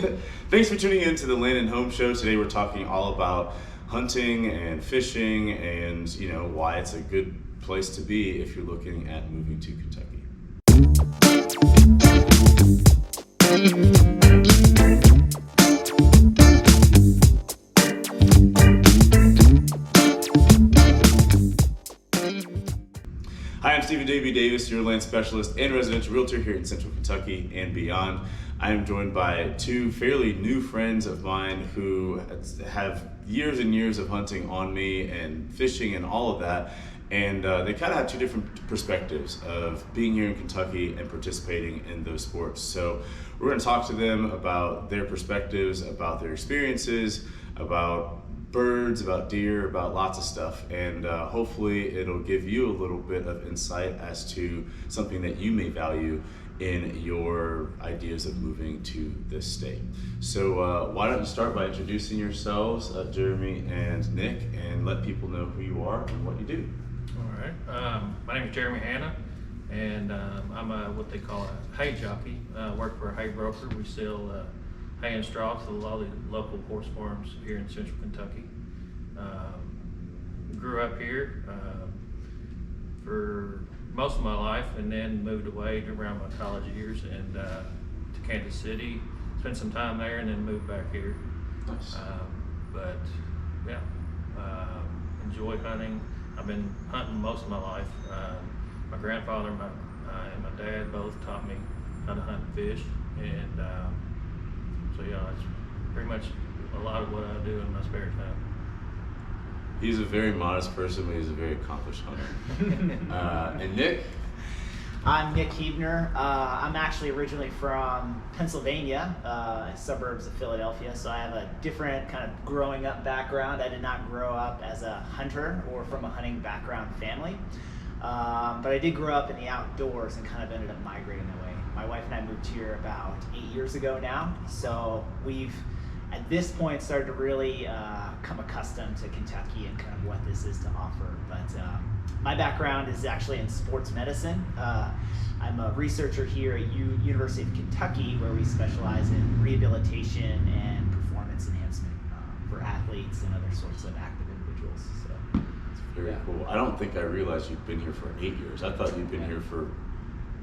Thanks for tuning in to the Land and Home Show. Today we're talking all about hunting and fishing and, why it's a good place to be if you're looking at moving to Kentucky. Hi, I'm Stephen W. Davis, your land specialist and residential realtor here in Central Kentucky and beyond. I am joined by two fairly new friends of mine who have years and years of hunting on me and fishing and all of that. And they kind of have two different perspectives of being here in Kentucky and participating in those sports. So we're going to talk to them about their perspectives, about their experiences, about birds, about deer, about lots of stuff, and hopefully it'll give you a little bit of insight as to something that you may value in your ideas of moving to this state. So why don't you start by introducing yourselves, Jeremy and Nick, and let people know who you are and what you do. All right. My name is Jeremy Hanna, and I'm what they call a hay jockey. Work for a hay broker. We sell hay and straw to a lot of the local horse farms here in Central Kentucky. Grew up here for most of my life, and then moved away around my college years and to Kansas City. Spent some time there, and then moved back here. Nice. Enjoy hunting. I've been hunting most of my life. My grandfather and my dad both taught me how to hunt and fish, and that's pretty much a lot of what I do in my spare time. He's a very modest person, but he's a very accomplished hunter. And Nick? I'm Nick Heebner. I'm actually originally from Pennsylvania, suburbs of Philadelphia, so I have a different kind of growing up background. I did not grow up as a hunter or from a hunting background family, but I did grow up in the outdoors and kind of ended up migrating that way. My wife and I moved here about 8 years ago now, so we've at this point started to really come accustomed to Kentucky and kind of what this is to offer. But my background is actually in sports medicine. I'm a researcher here at University of Kentucky, where we specialize in rehabilitation and performance enhancement for athletes and other sorts of active individuals. So it's very cool. I don't think I realized you've been here for 8 years. I thought you'd been here for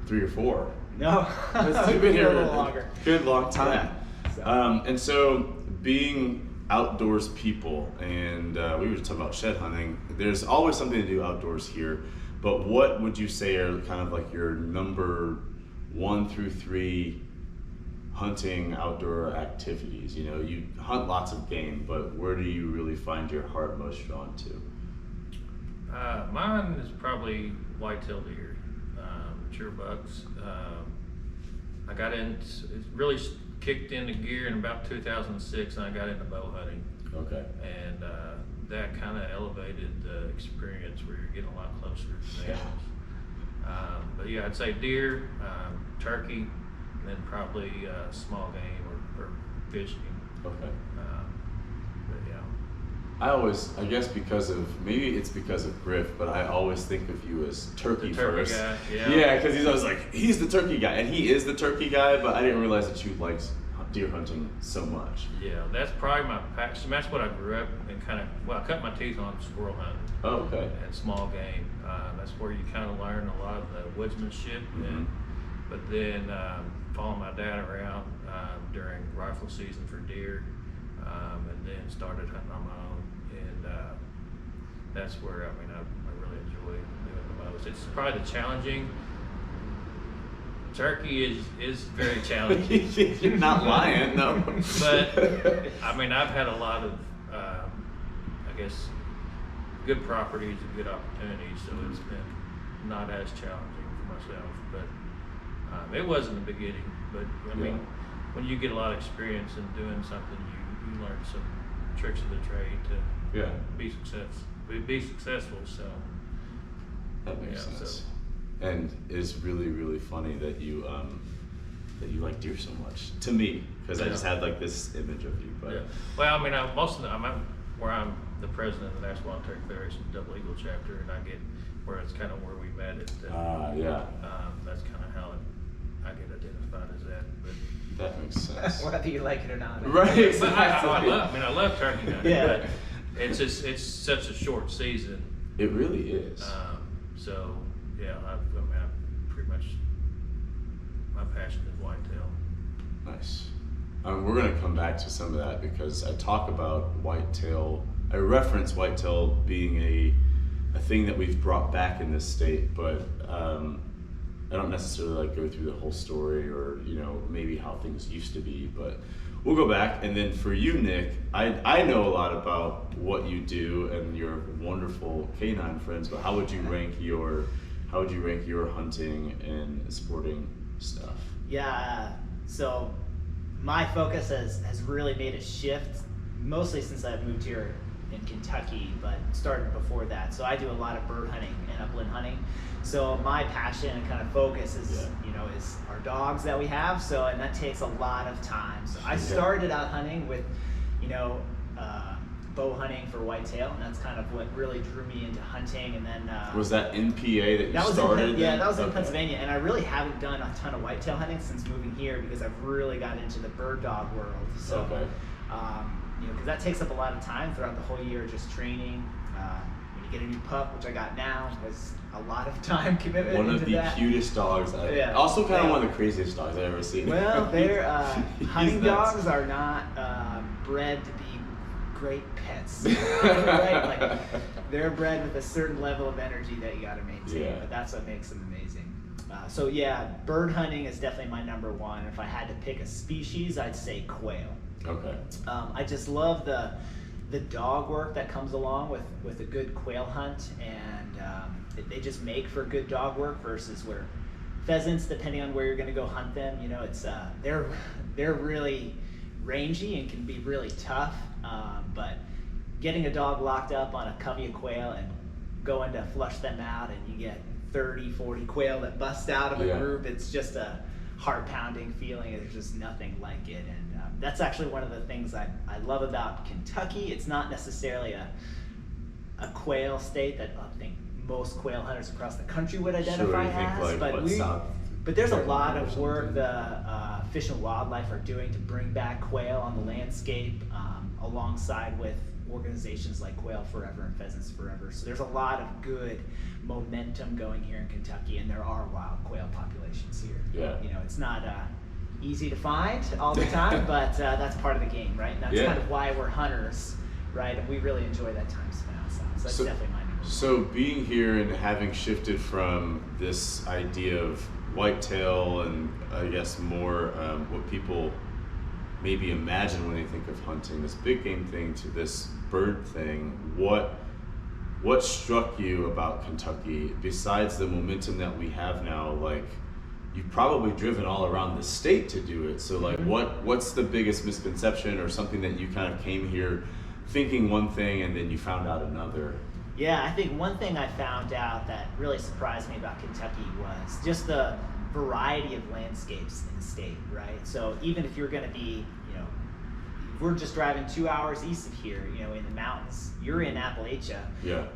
3 or 4. No, you've been here a little longer. Good long time. Yeah. And so being outdoors people, and we were just talking about shed hunting, there's always something to do outdoors here, but what would you say are kind of like your number 1 through 3 hunting outdoor activities? You hunt lots of game, but where do you really find your heart most drawn to? Mine is probably whitetail deer, mature bucks. I got into really kicked into gear in about 2006, and I got into bow hunting. Okay. And that kind of elevated the experience where you're getting a lot closer to the animals. But yeah, I'd say deer, turkey, and then probably small game or fishing. Okay. But yeah. I guess maybe it's because of Griff, but I always think of you as turkey first. Guy, yeah. Yeah, because he's always like, he's the turkey guy, and he is the turkey guy, but I didn't realize that you liked deer hunting so much. Yeah, that's probably my passion. That's what I grew up and I cut my teeth on squirrel hunting. Oh, okay. And small game. That's where you kind of learn a lot of the woodsmanship. Mm-hmm. But then following my dad around during rifle season for deer, and then started hunting on my own. And that's where I really enjoy doing the most. It's probably the challenging. Turkey is very challenging. You're not lying, no. But I've had a lot of good properties and good opportunities, so it's been not as challenging for myself. But it was in the beginning. But when you get a lot of experience in doing something, you learn some tricks of the trade to be successful. So that makes sense. And it's really, really funny that you like deer so much, to me, because I just had like this image of you. But well, I'm where I'm the president of the National Voluntary Federation Double Eagle chapter, and I get where it's kind of where we met at. That's kind of how I get identified as that. But That makes sense. Whether you like it or not. Right. But I love turkey hunting, Yeah. but it's such a short season. It really is. So yeah, I pretty much, my passion is whitetail. Nice. We're going to come back to some of that because I talk about whitetail. I reference whitetail being a thing that we've brought back in this state, but I don't necessarily like go through the whole story or maybe how things used to be. But we'll go back. And then for you, Nick, I know a lot about what you do and your wonderful canine friends. But how would you rank your hunting and sporting stuff? Yeah. So my focus has really made a shift, mostly since I've moved here in Kentucky, but started before that. So I do a lot of bird hunting and upland hunting. So my passion and kind of focus is our dogs that we have. So, and that takes a lot of time. So I started out hunting with, bow hunting for whitetail, and that's kind of what really drew me into hunting. And then was that in PA that you started? That was in Pennsylvania, and I really haven't done a ton of whitetail hunting since moving here because I've really got into the bird dog world. So, because that takes up a lot of time throughout the whole year, just training. When you get a new pup, which I got now, was a lot of time commitment. One of the cutest dogs also kind of one of the craziest dogs I've ever seen. Well, they're hunting dogs are not bred to be great pets, right? Like they're bred with a certain level of energy that you got to maintain, but that's what makes them amazing. So yeah, bird hunting is definitely my number one. If I had to pick a species, I'd say quail. Okay. I just love the dog work that comes along with a good quail hunt, and they just make for good dog work versus where pheasants, depending on where you're going to go hunt them, it's they're really rangy and can be really tough. But getting a dog locked up on a covey of quail and going to flush them out, and you get 30, 40 quail that bust out of a group, it's just a heart-pounding feeling. There's just nothing like it. And that's actually one of the things I love about Kentucky. It's not necessarily a quail state that I think most quail hunters across the country would identify as, but there's a lot of work the Fish and Wildlife are doing to bring back quail on the landscape, alongside with organizations like Quail Forever and Pheasants Forever. So there's a lot of good momentum going here in Kentucky, and there are wild quail populations here. Yeah. It's not easy to find all the time, but that's part of the game, right? And that's kind of why we're hunters, right? And we really enjoy that time spent outside. So that's definitely my number one. So being here and having shifted from this idea of whitetail and I guess more what people maybe imagine when they think of hunting, this big game thing, to this bird thing, what struck you about Kentucky besides the momentum that we have now? Like, you've probably driven all around the state to do it. So like, what's the biggest misconception or something that you kind of came here thinking one thing and then you found out another? Yeah, I think one thing I found out that really surprised me about Kentucky was just the variety of landscapes in the state, right? So even if you're going to be, we're just driving 2 hours east of here, in the mountains, you're in Appalachia,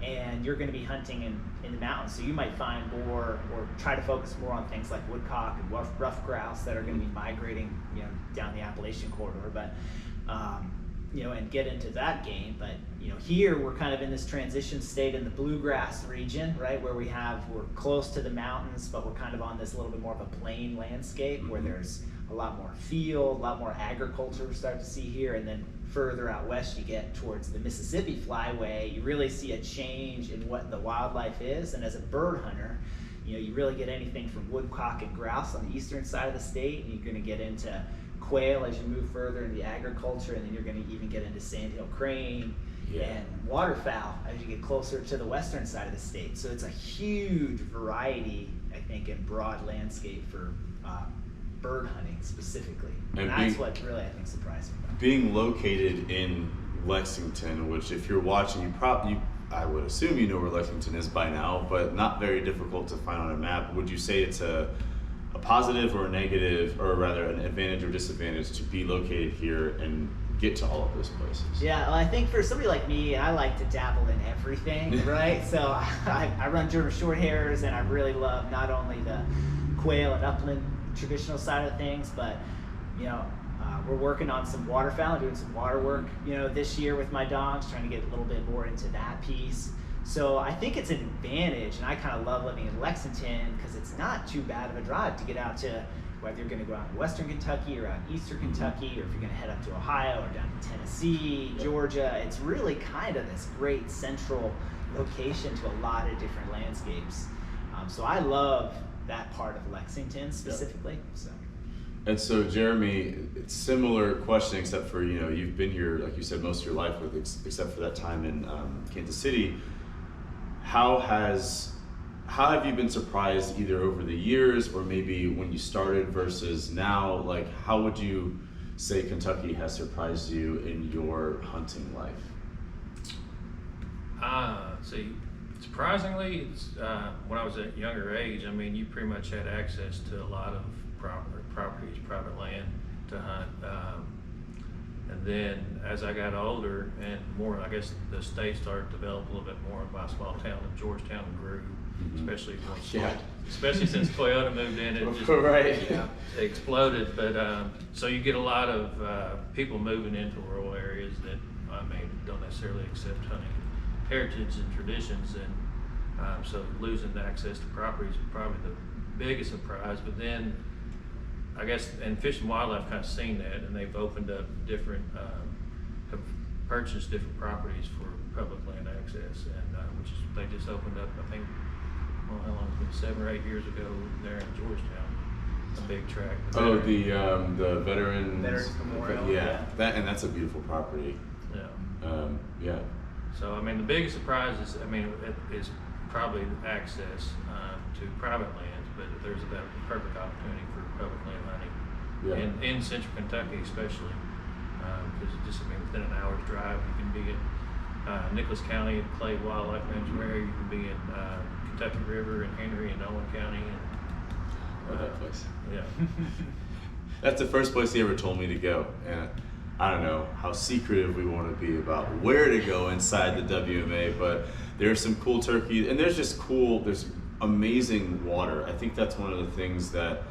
and you're going to be hunting in the mountains. So you might find more, or try to focus more on things like woodcock and rough grouse that are going to be migrating, down the Appalachian corridor. But and get into that game. But here we're kind of in this transition state in the bluegrass region, right, where we're close to the mountains, but we're kind of on this little bit more of a plain landscape where there's a lot more field, a lot more agriculture we start to see here. And then further out west you get towards the Mississippi flyway, you really see a change in what the wildlife is. And as a bird hunter, you really get anything from woodcock and grouse on the eastern side of the state, and you're going to get into quail as you move further into the agriculture, and then you're going to even get into sandhill crane and waterfowl as you get closer to the western side of the state. So it's a huge variety, I think, in broad landscape for bird hunting specifically. And that's what really, I think, surprised me about. Being located in Lexington, which if you're watching, I would assume you know where Lexington is by now, but not very difficult to find on a map. Would you say it's a positive or a negative, or rather an advantage or disadvantage to be located here and get to all of those places? Yeah, well, I think for somebody like me, I like to dabble in everything, right? So I run German short hairs, and I really love not only the quail and upland traditional side of things, but We're working on some waterfowl, doing some water work, this year with my dogs, trying to get a little bit more into that piece. So I think it's an advantage, and I kind of love living in Lexington because it's not too bad of a drive to get out to, whether you're going to go out in Western Kentucky or out in Eastern Kentucky, or if you're going to head up to Ohio or down to Tennessee, Georgia. It's really kind of this great central location to a lot of different landscapes. So I love that part of Lexington specifically. So. And so, Jeremy, it's similar question, except for, you've been here, like you said, most of your life, except for that time in Kansas City. How have you been surprised either over the years or maybe when you started versus now? Like, how would you say Kentucky has surprised you in your hunting life? Surprisingly, it's, when I was at a younger age, you pretty much had access to a lot of properties, private land to hunt. And then as I got older and more, I guess the state started to develop a little bit more. My small town of Georgetown grew, especially since Toyota moved in. It just it exploded. But so you get a lot of people moving into rural areas that don't necessarily accept hunting heritage and traditions, and so losing access to properties is probably the biggest surprise. But then I guess, and Fish and Wildlife kind of seen that, and they've opened up different, have purchased different properties for public land access, and they just opened up, I think, how long it's been, 7 or 8 years ago there in Georgetown, a big tract. The Veterans Memorial. And that's a beautiful property. So the biggest surprise is, is probably access to private lands, but there's that perfect opportunity for public land hunting in central Kentucky, especially because within an hour's drive you can be in Nicholas County at Clay Wildlife Management Area. You can be in Kentucky River and Henry and Owen County. That place. Yeah. That's the first place he ever told me to go, and I don't know how secretive we want to be about where to go inside the WMA, but there's some cool turkey, and there's amazing water. I think that's one of the things that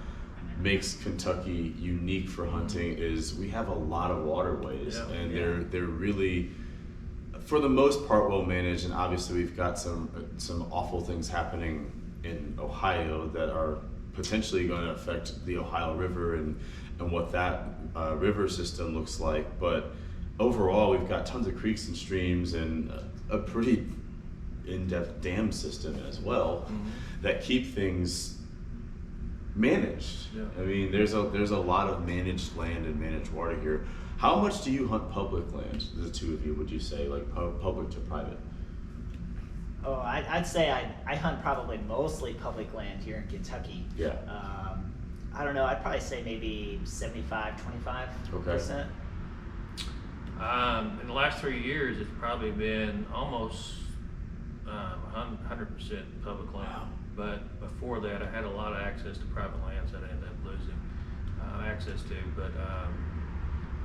makes Kentucky unique for hunting is we have a lot of waterways, and they're really, for the most part, well managed. And obviously we've got some awful things happening in Ohio that are potentially going to affect the Ohio River and what that river system looks like. But overall, we've got tons of creeks and streams and a pretty in-depth dam system as well that keep things managed. There's a lot of managed land and managed water here. How much do you hunt public land, the two of you, would you say, like public to private? Oh, I'd say I hunt probably mostly public land here in Kentucky. I don't know, I'd probably say maybe 75-25%. In the last 3 years, it's probably been almost 100% public land. Wow. But before that, I had a lot of access to private lands that I ended up losing access to. But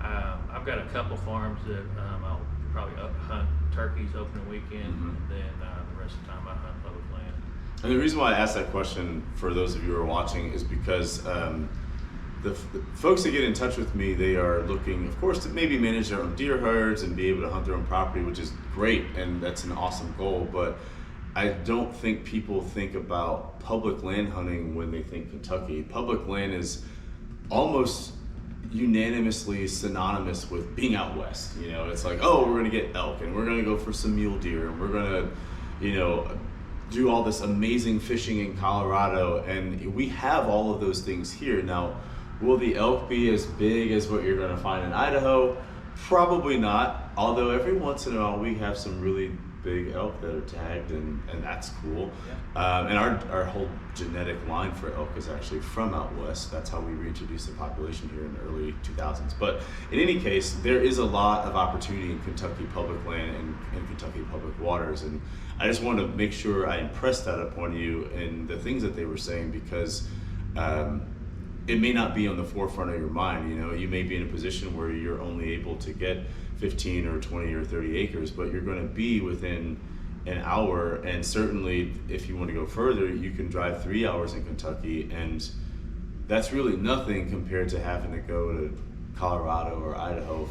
I've got a couple farms that I'll probably hunt turkeys opening weekend, and then the rest of the time I hunt public land. And the reason why I asked that question for those of you who are watching is because the folks that get in touch with me, they are looking, of course, to maybe manage their own deer herds and be able to hunt their own property, which is great, and that's an awesome goal. But I don't think people think about public land hunting when they think Kentucky. Public land is almost unanimously synonymous with being out west. It's like, oh, we're going to get elk, and we're going to go for some mule deer, and we're going to, do all this amazing fishing in Colorado, and we have all of those things here. Now, will the elk be as big as what you're going to find in Idaho? Probably not, although every once in a while we have some really big elk that are tagged, and that's cool. And our whole genetic line for elk is actually from out west. That's how we reintroduced the population here in the early 2000s. But in any case, there is a lot of opportunity in Kentucky public land and Kentucky public waters, and I just wanted to make sure I impressed that upon you and the things that they were saying, because it may not be on the forefront of your mind. You may be in a position where you're only able to get 15 or 20 or 30 acres, but you're going to be within an hour, and certainly if you want to go further, you can drive 3 hours in Kentucky and that's really nothing compared to having to go to Colorado or Idaho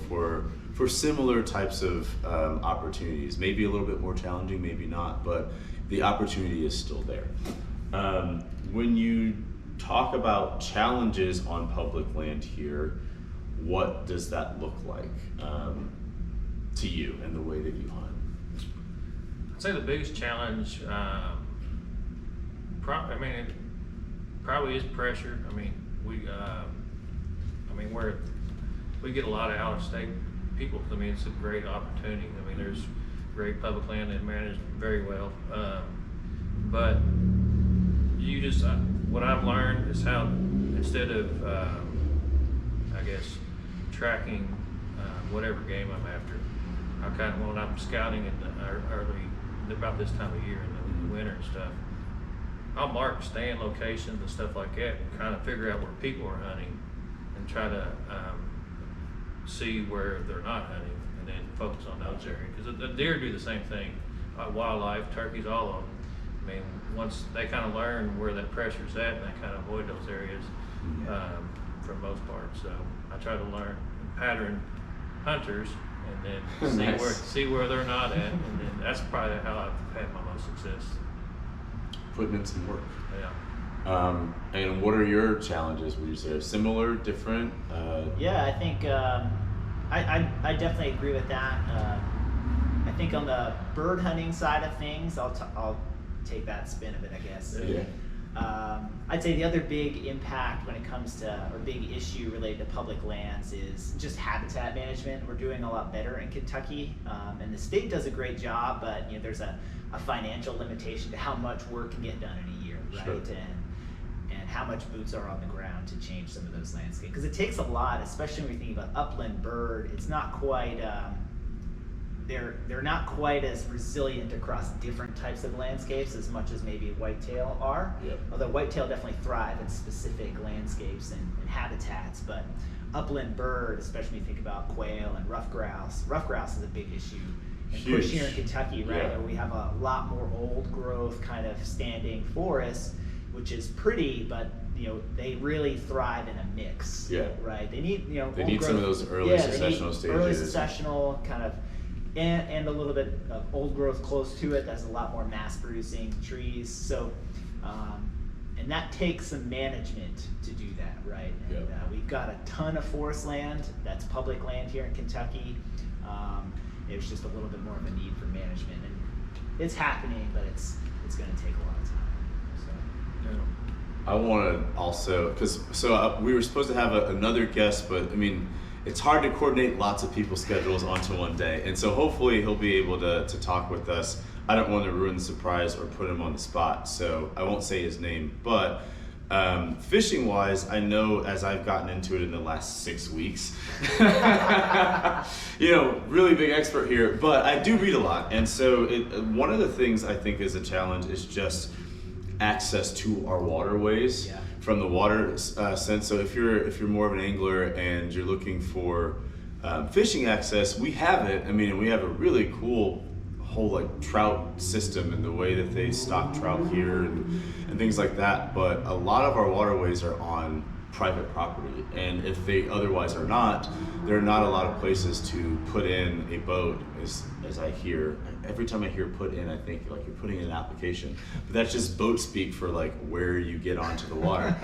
for similar types of opportunities. Maybe a little bit more challenging, maybe not, but the opportunity is still there. When you talk about challenges on public land here, what does that look like to you and the way that you hunt? I'd say the biggest challenge, probably is pressure. We get a lot of out-of-state people. It's a great opportunity. There's great public land and managed very well. But what I've learned is how, instead of, tracking whatever game I'm after, when I'm scouting in the about this time of year in the winter and stuff, I'll mark stand locations and stuff like that and kind of figure out where people are hunting and try to see where they're not hunting and then focus on those areas. Because the deer do the same thing, wildlife, turkeys, all of them. Once they kind of learn where that pressure's at, they kind of avoid those areas for the most part. So I try to learn and pattern hunters and then see where they're not at, and then that's probably how I've had my most success. Putting in some work. Yeah. And what are your challenges? Would you say similar, different? Yeah, I think I definitely agree with that. I think on the bird hunting side of things, I'll take that spin of it, I guess. Yeah. I'd say the other big impact when it comes to, or big issue related to public lands, is just habitat management. We're doing a lot better in Kentucky, and the state does a great job, but there's a financial limitation to how much work can get done in a year, right? Sure. And how much boots are on the ground to change some of those landscapes. Because it takes a lot, especially when you're thinking about upland bird. It's not quite, they're not quite as resilient across different types of landscapes as much as maybe whitetail are. Yep. Although whitetail definitely thrive in specific landscapes and habitats, but upland bird, especially when you think about quail and rough grouse is a big issue. And push here in Kentucky, right, Yeah. where we have a lot more old growth kind of standing forests, which is pretty, but they really thrive in a mix. Yeah. Right. They need They old need growth, some of those early successional stages. Early successional kind of, and a little bit of old growth close to it. That's a lot more mass producing trees. So, and that takes some management to do that, right? And we've got a ton of forest land that's public land here in Kentucky. There's just a little bit more of a need for management, and it's happening, but it's going to take a lot of time. So. Yeah. I want to also, we were supposed to have another guest, but it's hard to coordinate lots of people's schedules onto one day, and so hopefully he'll be able to talk with us. I don't want to ruin the surprise or put him on the spot, so I won't say his name, but fishing wise, I know as I've gotten into it in the last 6 weeks, really big expert here, but I do read a lot. And so one of the things I think is a challenge is just access to our waterways from the water sense. So if you're more of an angler and you're looking for fishing access, we have it. And we have a really cool whole trout system and the way that they stock trout here and things like that, but a lot of our waterways are on private property, and if they otherwise are not, there are not a lot of places to put in a boat, as I hear. Every time I hear put in, I think like you're putting in an application, but that's just boat speak for where you get onto the water.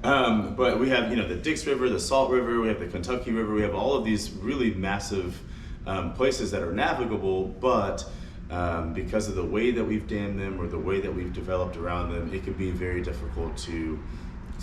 But we have the Dix River, the Salt River, we have the Kentucky River, we have all of these really massive places that are navigable, but because of the way that we've dammed them or the way that we've developed around them, it can be very difficult to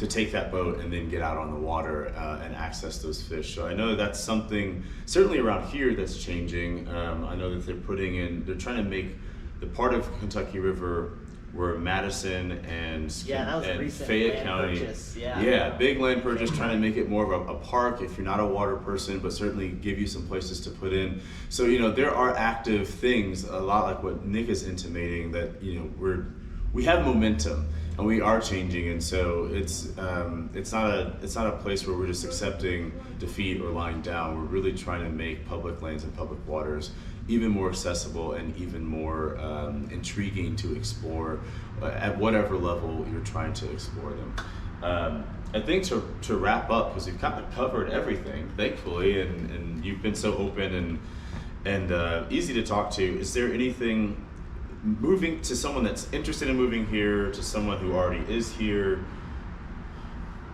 take that boat and then get out on the water and access those fish. So I know that's something certainly around here that's changing. I know that they're trying to make the part of Kentucky River where Madison and Fayette County, purchase. Big land purchase, trying to make it more of a park if you're not a water person, but certainly give you some places to put in. So there are active things, a lot like what Nick is intimating, that we have momentum and we are changing, and so it's not a place where we're just accepting defeat or lying down. We're really trying to make public lands and public waters even more accessible and even more intriguing to explore at whatever level you're trying to explore them. I think to wrap up, because we've kind of covered everything, thankfully, and you've been so open and easy to talk to. Is there anything, moving to someone that's interested in moving here, to someone who already is here,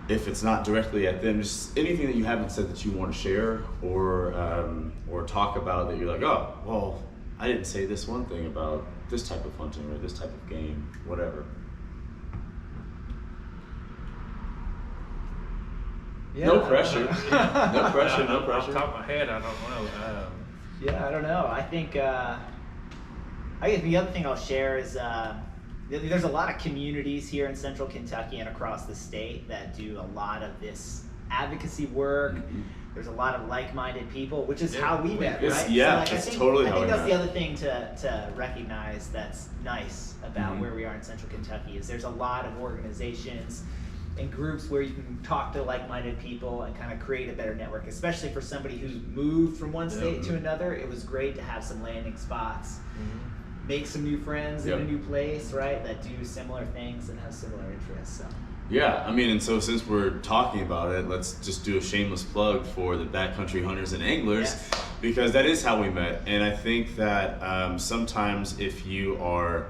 if it's not directly at them, just anything that you haven't said that you want to share or talk about that you're like, oh, well, I didn't say this one thing about this type of hunting or this type of game, whatever. Yeah, no pressure. Yeah. No pressure. No Off pressure. the top of my head, I don't know. Yeah, I don't know. I think the other thing I'll share is there's a lot of communities here in Central Kentucky and across the state that do a lot of this advocacy work. Mhm. There's a lot of like-minded people, which is Yeah. how we met, It's- right? yeah, I it's think, totally I how think we that's met. the other thing to recognize that's nice about Mhm. where we are in Central Kentucky is there's a lot of organizations and groups where you can talk to like-minded people and kind of create a better network, especially for somebody who's moved from one state to another. It was great to have some landing spots, make some new friends in a new place, right, that do similar things and have similar interests. So. Yeah, I mean, and so since we're talking about it, let's just do a shameless plug for the Backcountry Hunters and Anglers, Yes. because that is how we met. And I think that sometimes if you're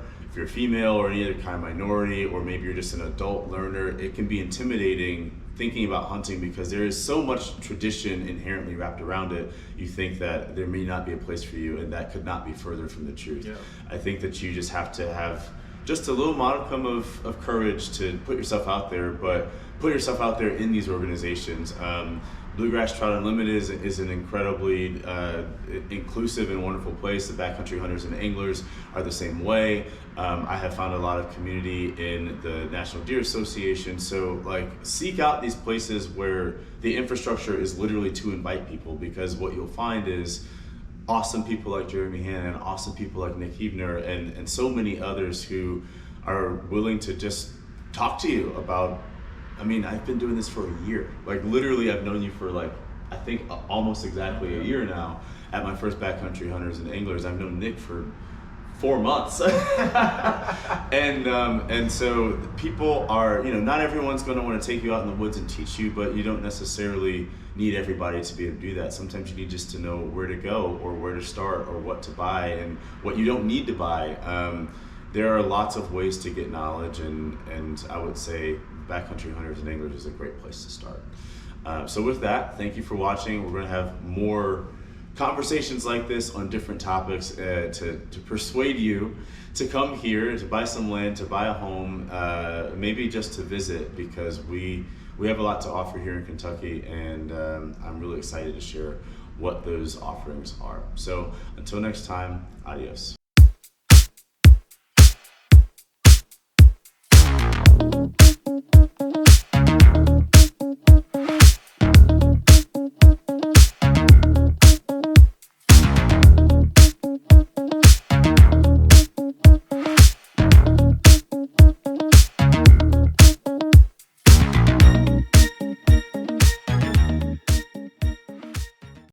female or any other kind of minority, or maybe you're just an adult learner, it can be intimidating thinking about hunting because there is so much tradition inherently wrapped around it. You think that there may not be a place for you, and that could not be further from the truth. Yeah. I think that you just have to have just a little modicum of courage to put yourself out there, but put yourself out there in these organizations. Bluegrass Trout Unlimited is an incredibly inclusive and wonderful place. The Backcountry Hunters and Anglers are the same way. I have found a lot of community in the National Deer Association. So like, seek out these places where the infrastructure is literally to invite people, because what you'll find is awesome people like Jeremy Hanna and awesome people like Nick Heebner and so many others who are willing to just talk to you about, I mean, I've been doing this for a year. Like literally I've known you for like, I think almost exactly a year now at my first Backcountry Hunters and Anglers. I've known Nick for 4 months. and so people are, not everyone's going to want to take you out in the woods and teach you, but you don't necessarily need everybody to be able to do that. Sometimes you need just to know where to go or where to start or what to buy and what you don't need to buy. There are lots of ways to get knowledge, and I would say Backcountry Hunters and Anglers is a great place to start. So with that, thank you for watching. We're going to have more conversations like this on different topics to persuade you to come here, to buy some land, to buy a home, maybe just to visit, because we have a lot to offer here in Kentucky, and I'm really excited to share what those offerings are. So until next time, adios.